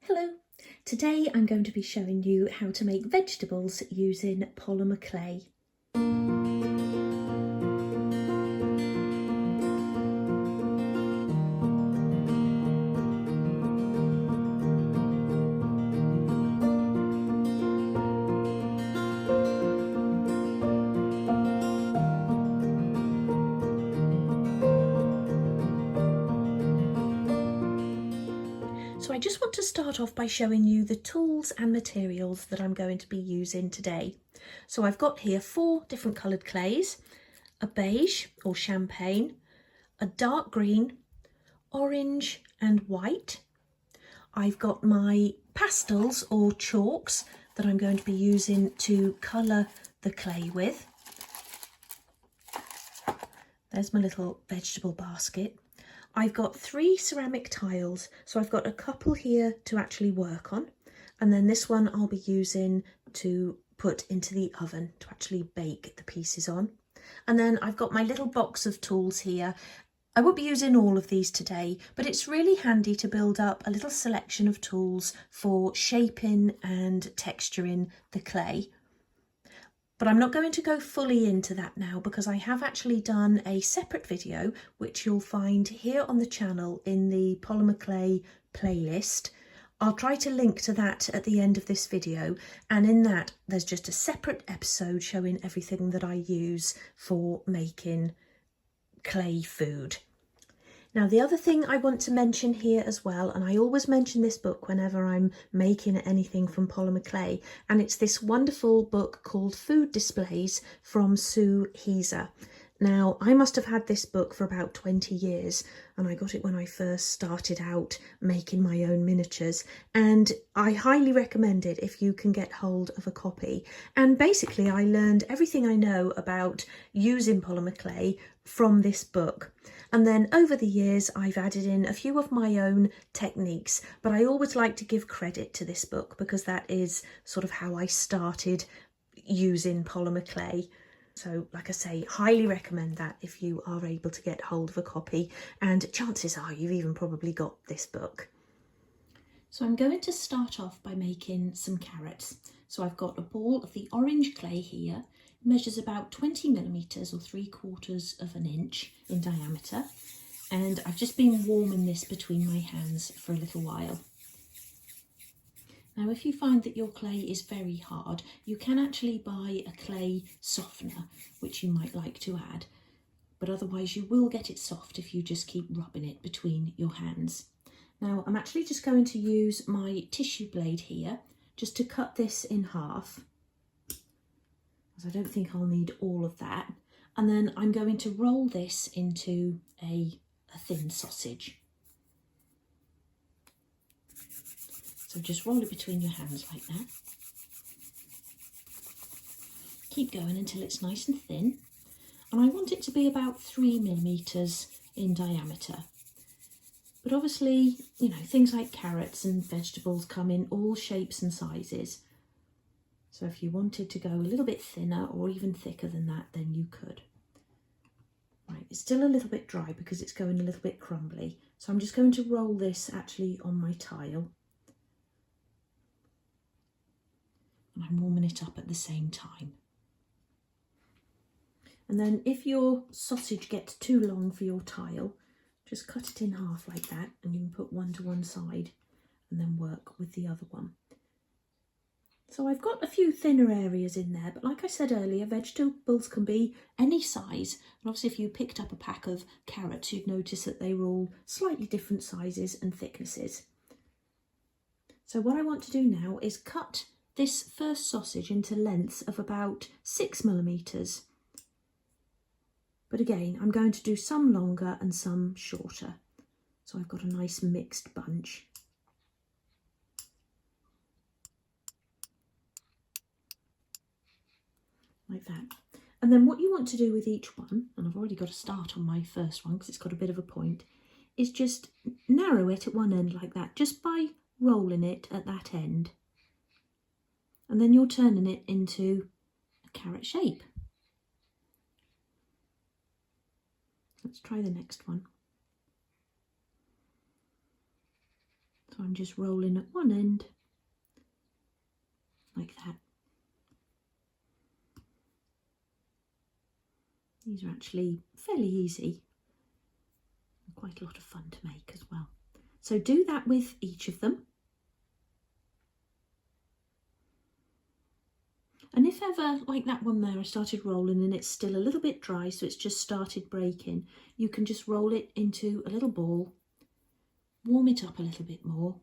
Hello! Today I'm going to be showing you how to make vegetables using polymer clay. So I just want to start off by showing you the tools and materials that I'm going to be using today. So I've got here 4 different coloured clays, a beige or champagne, a dark green, orange and white. I've got my pastels or chalks that I'm going to be using to colour the clay with. There's my little vegetable basket. I've got 3 ceramic tiles, so I've got a couple here to actually work on, and then this one I'll be using to put into the oven to actually bake the pieces on. And then I've got my little box of tools here. I won't be using all of these today, but it's really handy to build up a little selection of tools for shaping and texturing the clay. But I'm not going to go fully into that now because I have actually done a separate video which you'll find here on the channel in the Polymer Clay playlist. I'll try to link to that at the end of this video, and in that there's just a separate episode showing everything that I use for making clay food. Now, the other thing I want to mention here as well, and I always mention this book whenever I'm making anything from polymer clay, and it's this wonderful book called Food Displays from Sue Heiser. Now, I must have had this book for about 20 years, and I got it when I first started out making my own miniatures, and I highly recommend it if you can get hold of a copy. And basically, I learned everything I know about using polymer clay from this book. And then over the years, I've added in a few of my own techniques, but I always like to give credit to this book because that is sort of how I started using polymer clay. So, like I say, highly recommend that if you are able to get hold of a copy, and chances are you've even probably got this book. So I'm going to start off by making some carrots. So I've got a ball of the orange clay here. It measures about 20 millimetres or 3/4 of an inch in diameter. And I've just been warming this between my hands for a little while. Now, if you find that your clay is very hard, you can actually buy a clay softener, which you might like to add. But otherwise you will get it soft if you just keep rubbing it between your hands. Now, I'm actually just going to use my tissue blade here just to cut this in half, as I don't think I'll need all of that. And then I'm going to roll this into a thin sausage. So just roll it between your hands like that. Keep going until it's nice and thin. And I want it to be about 3 millimetres in diameter. But obviously, you know, things like carrots and vegetables come in all shapes and sizes. So if you wanted to go a little bit thinner or even thicker than that, then you could. Right, it's still a little bit dry because it's going a little bit crumbly. So I'm just going to roll this actually on my tile. And I'm warming it up at the same time. And then if your sausage gets too long for your tile, just cut it in half like that, and you can put one to one side and then work with the other one. So I've got a few thinner areas in there, but like I said earlier, vegetables can be any size. And obviously if you picked up a pack of carrots, you'd notice that they were all slightly different sizes and thicknesses. So what I want to do now is cut this first sausage into lengths of about 6 millimetres. But again, I'm going to do some longer and some shorter. So I've got a nice mixed bunch. Like that. And then what you want to do with each one, and I've already got a start on my first one because it's got a bit of a point, is just narrow it at one end like that, just by rolling it at that end. And then you're turning it into a carrot shape. Let's try the next one. So I'm just rolling at one end like that. These are actually fairly easy and quite a lot of fun to make as well. So do that with each of them. And if ever, like that one there, I started rolling and it's still a little bit dry, so it's just started breaking, you can just roll it into a little ball, warm it up a little bit more,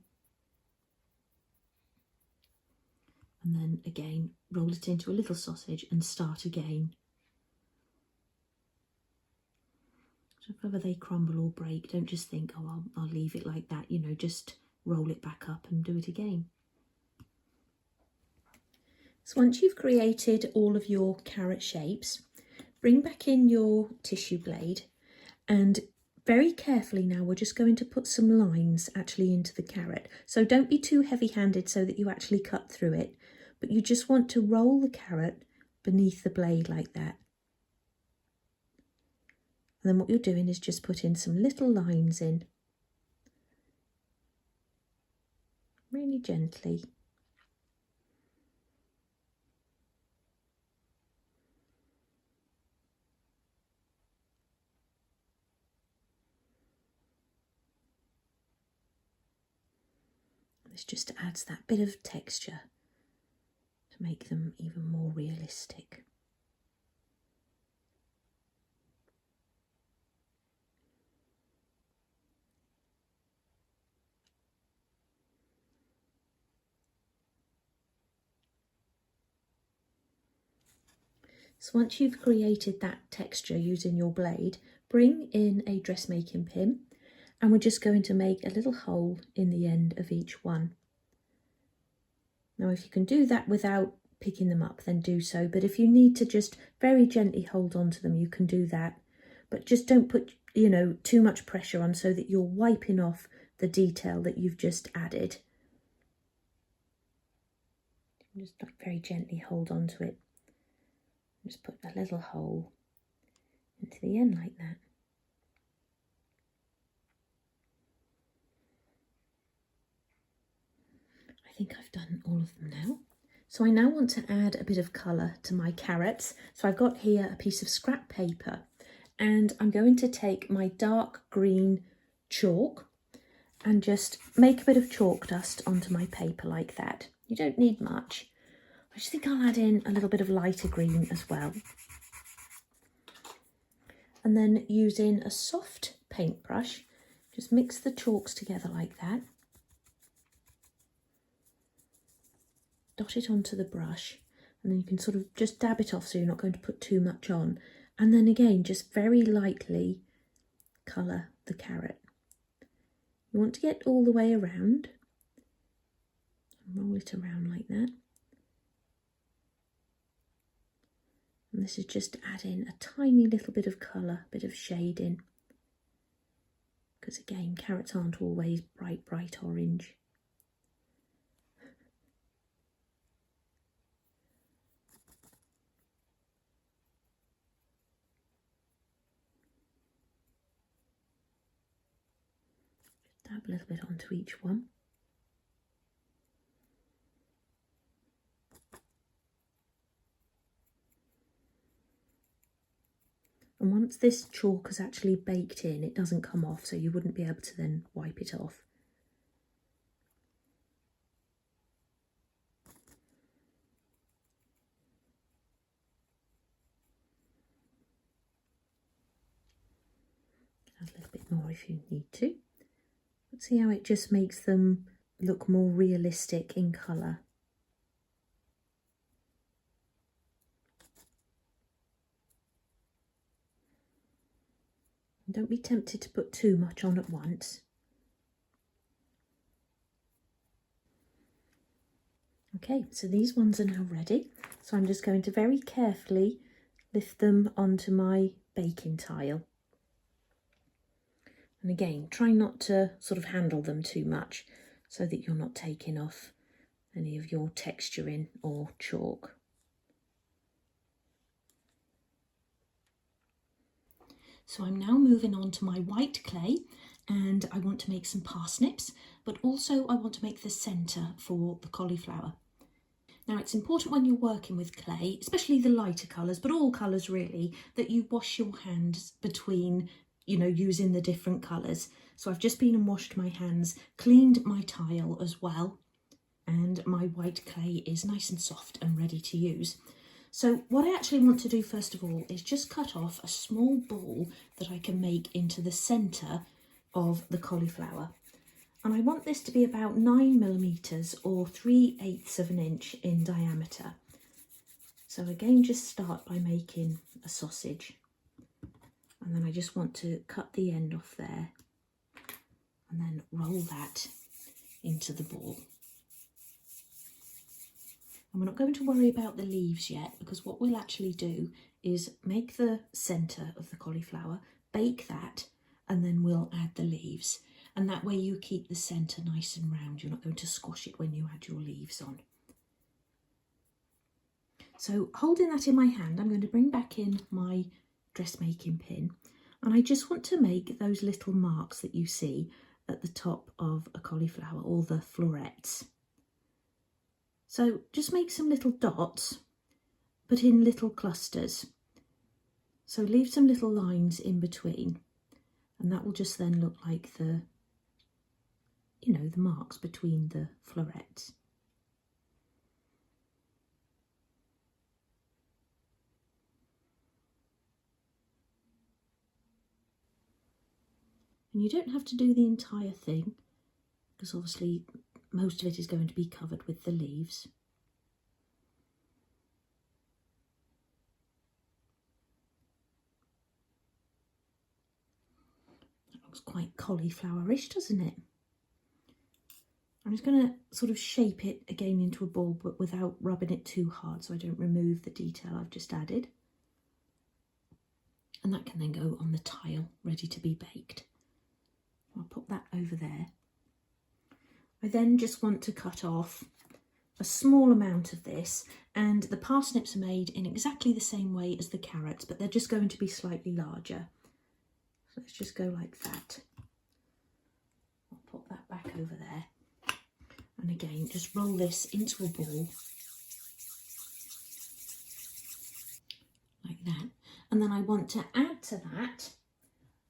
and then again roll it into a little sausage and start again. So if ever they crumble or break, don't just think, oh, I'll leave it like that, you know, just roll it back up and do it again. So once you've created all of your carrot shapes, bring back in your tissue blade, and very carefully now we're just going to put some lines actually into the carrot. So don't be too heavy-handed so that you actually cut through it, but you just want to roll the carrot beneath the blade like that. And then what you're doing is just put in some little lines in, really gently. This just adds that bit of texture to make them even more realistic. So once you've created that texture using your blade, bring in a dressmaking pin, and we're just going to make a little hole in the end of each one. Now if you can do that without picking them up, then do so, but if you need to just very gently hold on to them, you can do that. But just don't put, you know, too much pressure on so that you're wiping off the detail that you've just added. Just like very gently hold on to it. Just put a little hole into the end like that. I think I've done all of them now. So I now want to add a bit of colour to my carrots. So I've got here a piece of scrap paper, and I'm going to take my dark green chalk and just make a bit of chalk dust onto my paper like that. You don't need much. I just think I'll add in a little bit of lighter green as well. And then using a soft paintbrush, just mix the chalks together like that. Dot it onto the brush, and then you can sort of just dab it off so you're not going to put too much on. And then again, just very lightly colour the carrot. You want to get all the way around and roll it around like that. And this is just adding a tiny little bit of colour, a bit of shading. Because again, carrots aren't always bright orange. Just dab a little bit onto each one. And once this chalk is actually baked in, it doesn't come off, so you wouldn't be able to then wipe it off. Add a little bit more if you need to. But see how it just makes them look more realistic in colour. Don't be tempted to put too much on at once. Okay, so these ones are now ready. So I'm just going to very carefully lift them onto my baking tile. And again, try not to sort of handle them too much so that you're not taking off any of your texturing or chalk. So I'm now moving on to my white clay, and I want to make some parsnips. but also I want to make the centre for the cauliflower. Now it's important when you're working with clay, especially the lighter colours, but all colours really, that you wash your hands between, you know, using the different colours. So I've just been and washed my hands, cleaned my tile as well, and my white clay is nice and soft and ready to use. So what I actually want to do first of all is just cut off a small ball that I can make into the centre of the cauliflower. And I want this to be about 9mm or 3/8 of an inch in diameter. So again, just start by making a sausage. And then I just want to cut the end off there and then roll that into the ball. And we're not going to worry about the leaves yet, because what we'll actually do is make the centre of the cauliflower, bake that, and then we'll add the leaves. And that way you keep the centre nice and round. You're not going to squash it when you add your leaves on. So holding that in my hand, I'm going to bring back in my dressmaking pin. And I just want to make those little marks that you see at the top of a cauliflower, or the florets. So just make some little dots, but in little clusters. So leave some little lines in between, and that will just then look like the, you know, the marks between the florets. And you don't have to do the entire thing, because obviously most of it is going to be covered with the leaves. That looks quite cauliflower-ish, doesn't it? I'm just going to sort of shape it again into a ball, but without rubbing it too hard, so I don't remove the detail I've just added. And that can then go on the tile, ready to be baked. I'll put that over there. I then just want to cut off a small amount of this, and the parsnips are made in exactly the same way as the carrots, but they're just going to be slightly larger. So let's just go like that. I'll put that back over there. And again, just roll this into a ball. Like that. And then I want to add to that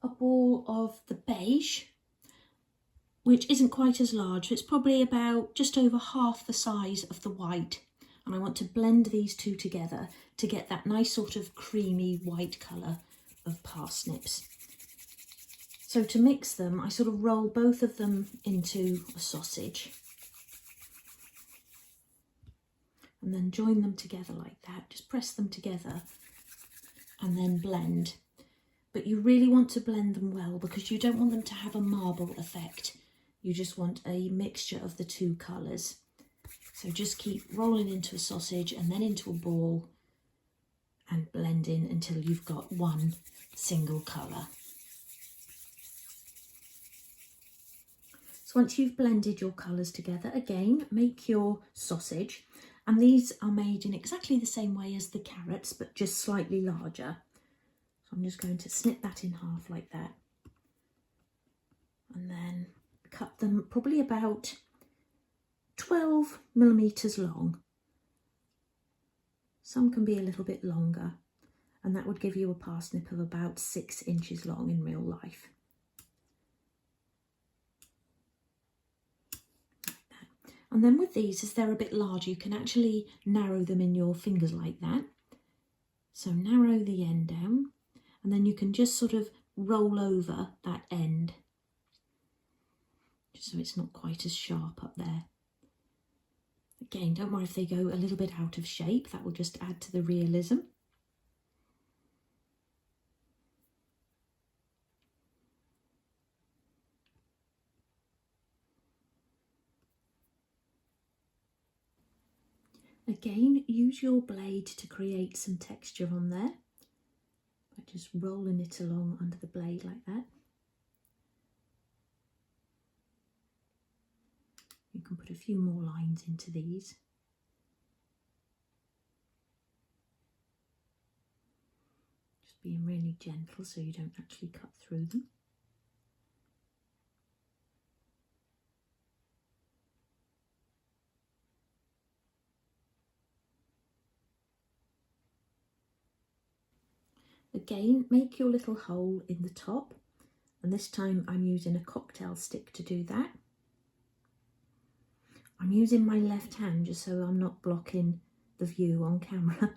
a ball of the beige, which isn't quite as large. It's probably about just over half the size of the white. And I want to blend these two together to get that nice sort of creamy white colour of parsnips. So to mix them, I sort of roll both of them into a sausage. And then join them together like that. Just press them together and then blend. But you really want to blend them well, because you don't want them to have a marble effect. You just want a mixture of the two colours. So just keep rolling into a sausage and then into a ball and blending until you've got one single colour. So once you've blended your colours together, again, make your sausage. And these are made in exactly the same way as the carrots, but just slightly larger. So I'm just going to snip that in half like that. And then cut them probably about 12mm long. Some can be a little bit longer, and that would give you a parsnip of about 6 inches long in real life. And then with these, as they're a bit larger, you can actually narrow them in your fingers like that. So narrow the end down, and then you can just sort of roll over that end, just so it's not quite as sharp up there. Again, don't worry if they go a little bit out of shape, that will just add to the realism. Again, use your blade to create some texture on there by just rolling it along under the blade like that. You can put a few more lines into these. Just being really gentle so you don't actually cut through them. Again, make your little hole in the top, and this time I'm using a cocktail stick to do that. I'm using my left hand just so I'm not blocking the view on camera.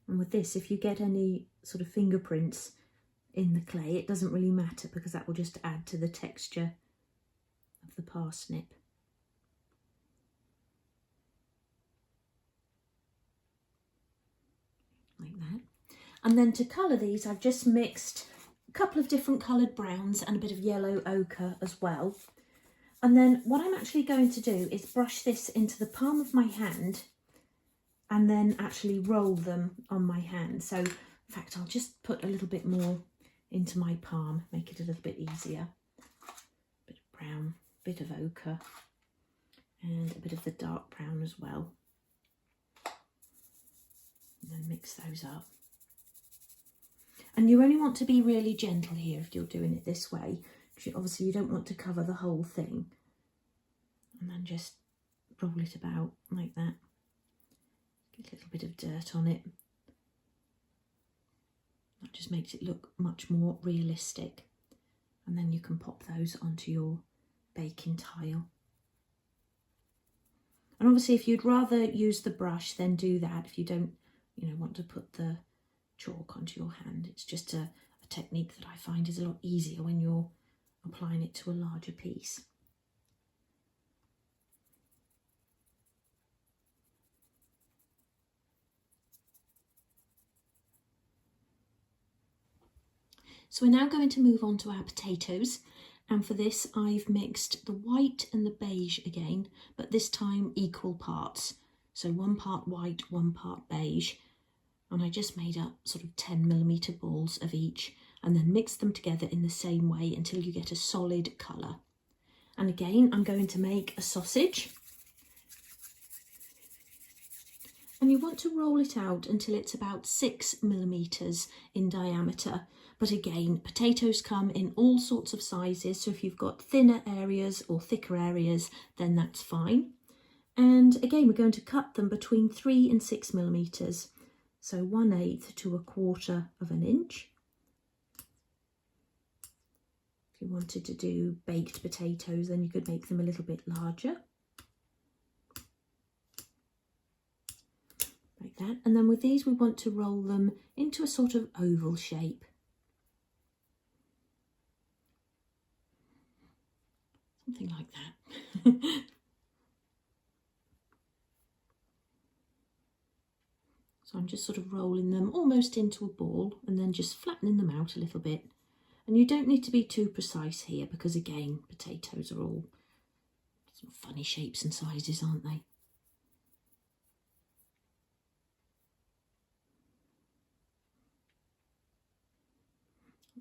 And with this, if you get any sort of fingerprints in the clay, it doesn't really matter because that will just add to the texture of the parsnip. Like that. And then to colour these, I've just mixed a couple of different coloured browns and a bit of yellow ochre as well. And then what I'm actually going to do is brush this into the palm of my hand and then actually roll them on my hand. So in fact, I'll just put a little bit more into my palm, make it a little bit easier. A bit of brown, a bit of ochre, and a bit of the dark brown as well. And then mix those up. And you only want to be really gentle here if you're doing it this way. Obviously you don't want to cover the whole thing. And then just roll it about like that. Get a little bit of dirt on it. That just makes it look much more realistic. And then you can pop those onto your baking tile. And obviously if you'd rather use the brush, then do that. If you don't, want to put the chalk onto your hand. It's just a technique that I find is a lot easier when you're applying it to a larger piece. So we're now going to move on to our potatoes, and for this I've mixed the white and the beige again, but this time equal parts. So 1 part white, 1 part beige, and I just made up sort of 10mm balls of each and then mixed them together in the same way until you get a solid colour. And again, I'm going to make a sausage. And you want to roll it out until it's about 6mm in diameter. But again, potatoes come in all sorts of sizes, so if you've got thinner areas or thicker areas, then that's fine. And again, we're going to cut them between 3 and 6mm, so 1/8 to 1/4 of an inch. If you wanted to do baked potatoes, then you could make them a little bit larger. Like that. And then with these, we want to roll them into a sort of oval shape. Something like that. So I'm just sort of rolling them almost into a ball and then just flattening them out a little bit. And you don't need to be too precise here because again, potatoes are all sort of funny shapes and sizes, aren't they?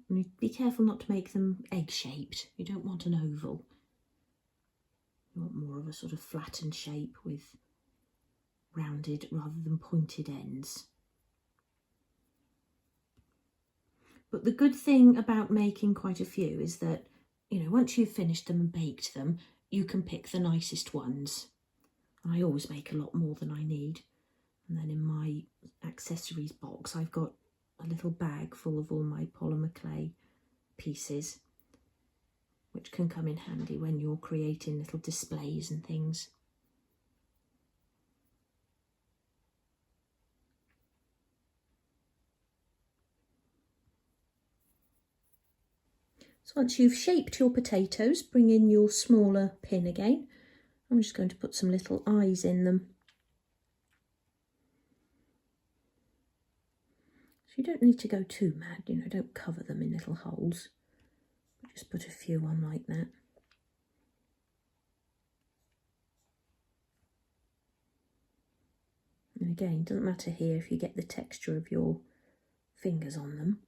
And be careful not to make them egg-shaped. You don't want an oval. You want more of a sort of flattened shape with rounded rather than pointed ends. But the good thing about making quite a few is that, once you've finished them and baked them, you can pick the nicest ones. And I always make a lot more than I need. And then in my accessories box, I've got a little bag full of all my polymer clay pieces, which can come in handy when you're creating little displays and things. So once you've shaped your potatoes, bring in your smaller pin again. I'm just going to put some little eyes in them. So you don't need to go too mad, don't cover them in little holes. Just put a few on like that. And again, it doesn't matter here if you get the texture of your fingers on them.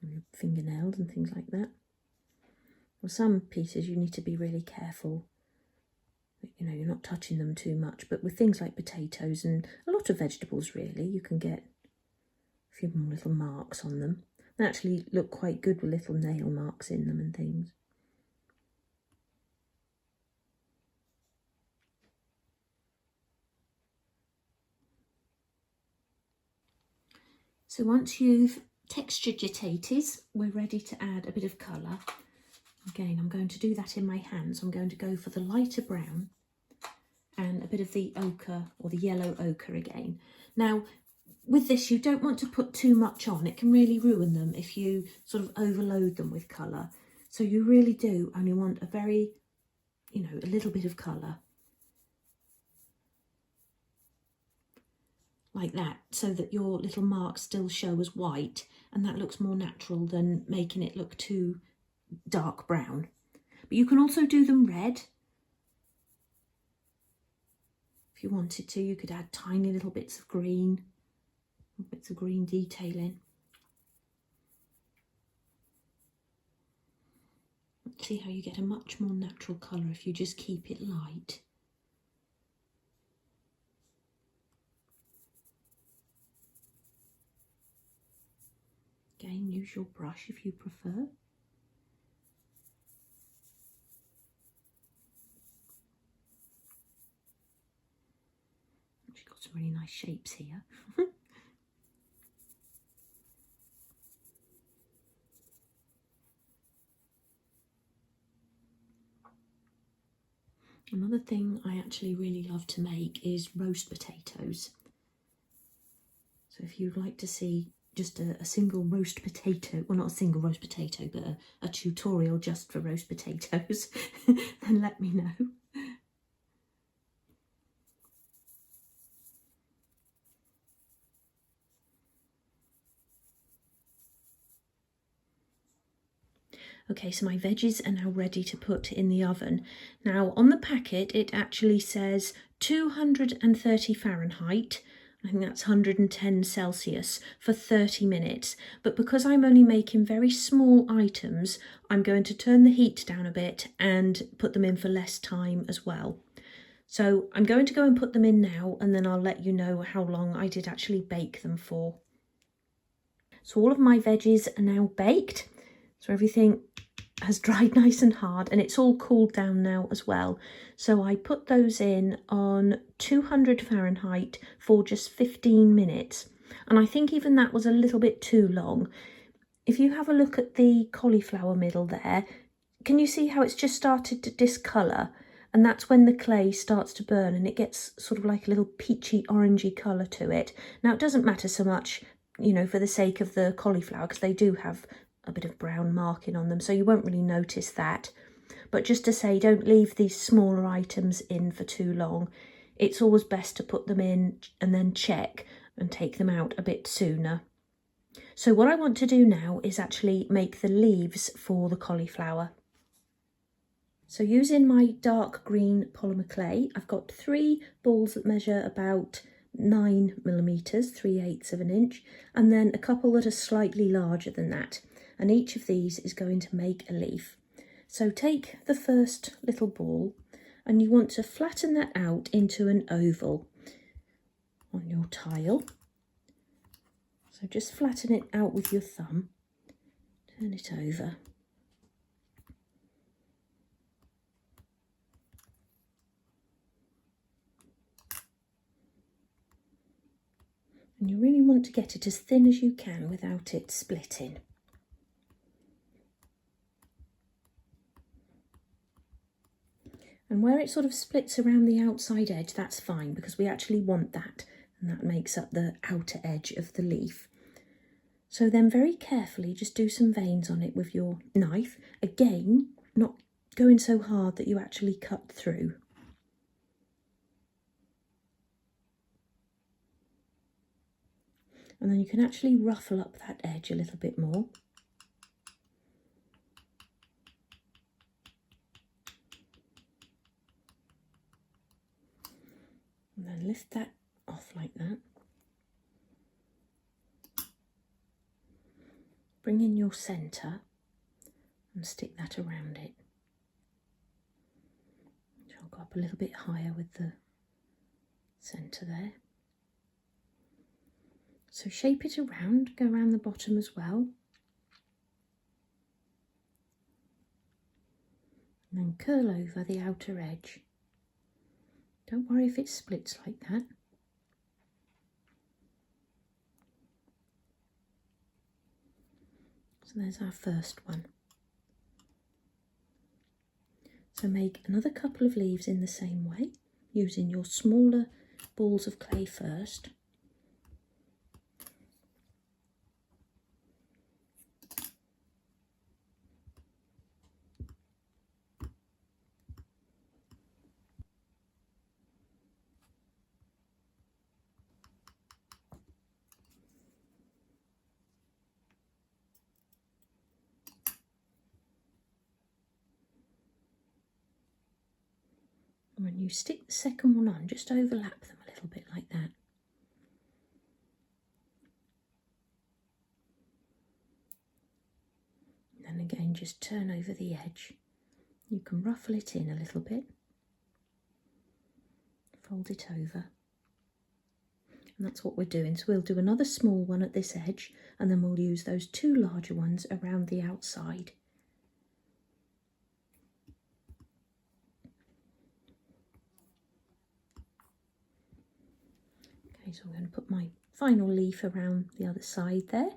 And your fingernails and things like that. Well, some pieces you need to be really careful. You're not touching them too much, but with things like potatoes and a lot of vegetables really, you can get a few more little marks on them. They actually look quite good with little nail marks in them and things. So once you've textured your taties, we're ready to add a bit of colour. Again, I'm going to do that in my hands. I'm going to go for the lighter brown and a bit of the ochre or the yellow ochre again. Now, with this, you don't want to put too much on. It can really ruin them if you sort of overload them with colour. So you really do only want a very, a little bit of colour. Like that, so that your little marks still show as white, and that looks more natural than making it look too dark brown. But you can also do them red. If you wanted to, you could add tiny little bits of green detailing. See how you get a much more natural colour if you just keep it light. Again, use your brush if you prefer. She's got some really nice shapes here. Another thing I actually really love to make is roast potatoes. So if you'd like to see just a single roast potato, well, not a single roast potato, but a tutorial just for roast potatoes, then let me know. Okay, so my veggies are now ready to put in the oven. Now, on the packet, it actually says 230 Fahrenheit. I think that's 110 Celsius for 30 minutes. But because I'm only making very small items, I'm going to turn the heat down a bit and put them in for less time as well. So I'm going to go and put them in now, and then I'll let you know how long I did actually bake them for. So all of my veggies are now baked. So everything has dried nice and hard, and it's all cooled down now as well. So I put those in on 200 Fahrenheit for just 15 minutes. And I think even that was a little bit too long. If you have a look at the cauliflower middle there, can you see how it's just started to discolour? And that's when the clay starts to burn and it gets sort of like a little peachy orangey colour to it. Now, it doesn't matter so much, for the sake of the cauliflower, because they do have a bit of brown marking on them, so you won't really notice that. But just to say, don't leave these smaller items in for too long. It's always best to put them in and then check and take them out a bit sooner. So what I want to do now is actually make the leaves for the cauliflower. So using my dark green polymer clay, I've got 3 balls that measure about 9 millimeters, 3/8 of an inch, and then a couple that are slightly larger than that. And each of these is going to make a leaf. So take the first little ball and you want to flatten that out into an oval on your tile. So just flatten it out with your thumb, turn it over. And you really want to get it as thin as you can without it splitting. And where it sort of splits around the outside edge, that's fine, because we actually want that, and that makes up the outer edge of the leaf. So then very carefully just do some veins on it with your knife. Again, not going so hard that you actually cut through. And then you can actually ruffle up that edge a little bit more. And then lift that off like that. Bring in your centre and stick that around it. So I'll go up a little bit higher with the centre there. So shape it around, go around the bottom as well. And then curl over the outer edge. Don't worry if it splits like that. So there's our first one. So make another couple of leaves in the same way, using your smaller balls of clay first. And when you stick the second one on, just overlap them a little bit like that. And then again, just turn over the edge. You can ruffle it in a little bit. Fold it over. And that's what we're doing. So we'll do another small one at this edge, and then we'll use those two larger ones around the outside. Okay, so I'm going to put my final leaf around the other side there.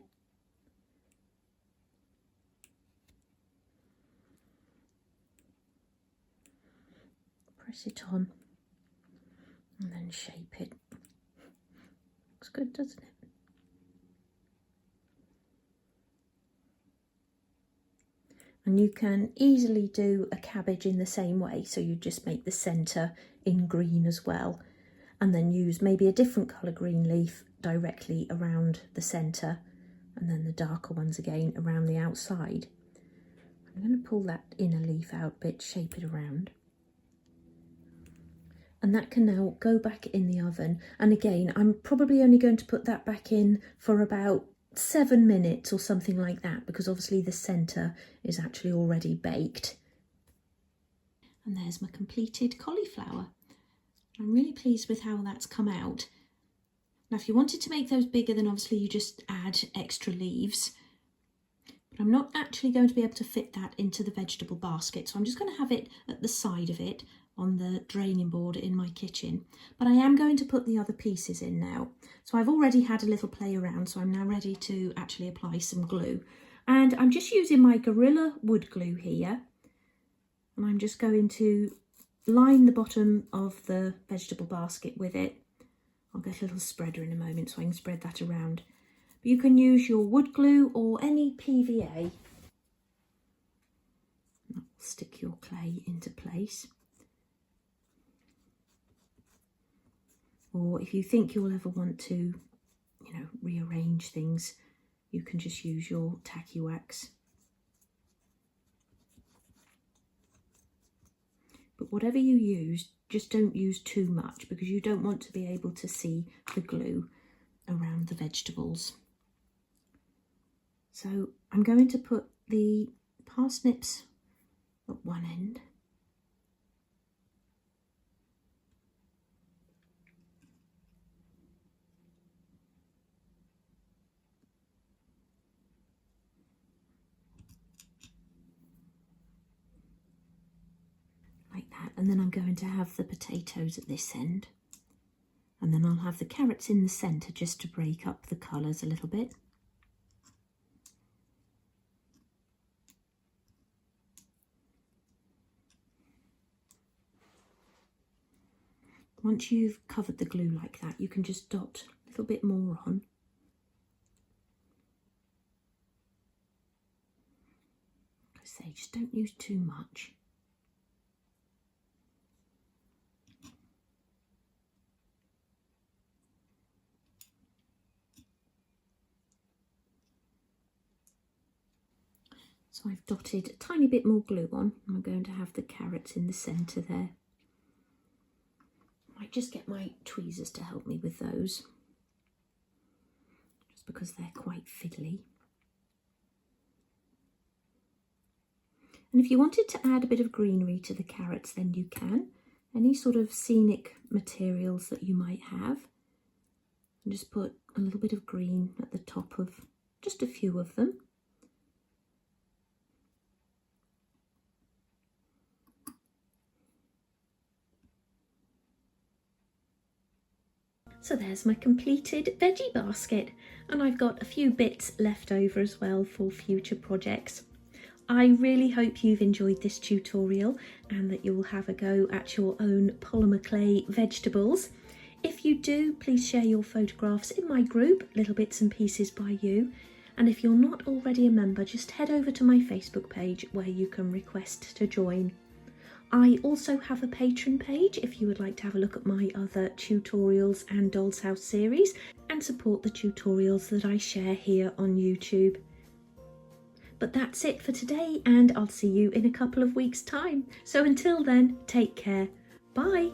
Press it on and then shape it. Looks good, doesn't it? And you can easily do a cabbage in the same way, so you just make the centre in green as well, and then use maybe a different colour green leaf directly around the centre, and then the darker ones again around the outside. I'm going to pull that inner leaf out a bit, shape it around. And that can now go back in the oven. And again, I'm probably only going to put that back in for about 7 minutes or something like that, because obviously the centre is actually already baked. And there's my completed cauliflower. I'm really pleased with how that's come out. Now, if you wanted to make those bigger, then obviously you just add extra leaves. But I'm not actually going to be able to fit that into the vegetable basket, so I'm just going to have it at the side of it on the draining board in my kitchen. But I am going to put the other pieces in now. So I've already had a little play around, so I'm now ready to actually apply some glue. And I'm just using my Gorilla wood glue here. And I'm just going to line the bottom of the vegetable basket with it. I'll get a little spreader in a moment so I can spread that around. But you can use your wood glue or any PVA. That'll stick your clay into place. Or if you think you'll ever want to, rearrange things, you can just use your tacky wax. But whatever you use, just don't use too much, because you don't want to be able to see the glue around the vegetables. So I'm going to put the parsnips at one end. Like that, and then I'm going to have the potatoes at this end, and then I'll have the carrots in the centre just to break up the colours a little bit. Once you've covered the glue like that, you can just dot a little bit more on. Like I say, just don't use too much. So I've dotted a tiny bit more glue on. I'm going to have the carrots in the centre there. I might just get my tweezers to help me with those, just because they're quite fiddly. And if you wanted to add a bit of greenery to the carrots, then you can. Any sort of scenic materials that you might have. And just put a little bit of green at the top of just a few of them. So there's my completed veggie basket, and I've got a few bits left over as well for future projects. I really hope you've enjoyed this tutorial and that you'll have a go at your own polymer clay vegetables. If you do, please share your photographs in my group, Little Bits and Pieces by You. And if you're not already a member, just head over to my Facebook page where you can request to join. I also have a Patreon page if you would like to have a look at my other tutorials and Doll's House series and support the tutorials that I share here on YouTube. But that's it for today, and I'll see you in a couple of weeks' time. So until then, take care. Bye.